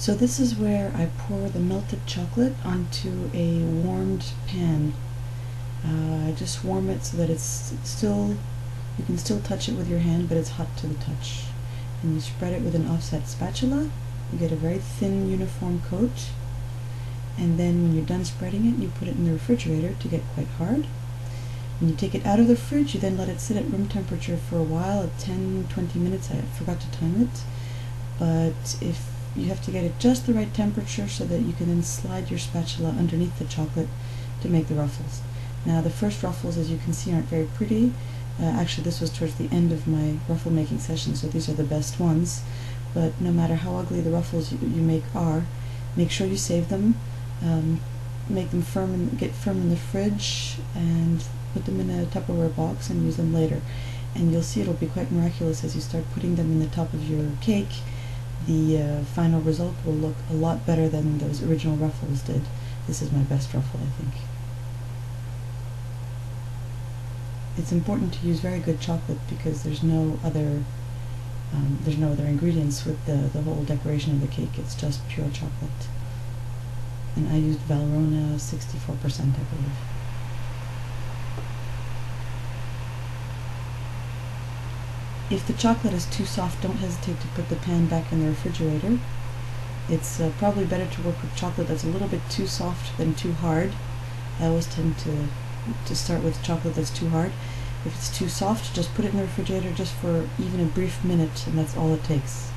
So this is where I pour the melted chocolate onto a warmed pan. I just warm it so that it's still, you can still touch it with your hand, but it's hot to the touch. And you spread it with an offset spatula. You get a very thin, uniform coat. And then when you're done spreading it, you put it in the refrigerator to get quite hard. When you take it out of the fridge, you then let it sit at room temperature for a while, at 10-20 minutes. I forgot to time it. But if you have to get it just the right temperature so that you can then slide your spatula underneath the chocolate to make the ruffles. Now the first ruffles, as you can see, aren't very pretty. Actually, this was towards the end of my ruffle making session, so these are the best ones. But no matter how ugly the ruffles you make are, make sure you save them. Make them firm and get firm in the fridge, and put them in a Tupperware box and use them later. And you'll see it'll be quite miraculous as you start putting them in the top of your cake. The final result will look a lot better than those original ruffles did. This is my best ruffle, I think. It's important to use very good chocolate because there's no other ingredients with the whole decoration of the cake. It's just pure chocolate. And I used Valrhona 64%, I believe. If the chocolate is too soft, don't hesitate to put the pan back in the refrigerator. It's probably better to work with chocolate that's a little bit too soft than too hard. I always tend to start with chocolate that's too hard. If it's too soft, just put it in the refrigerator just for even a brief minute, and that's all it takes.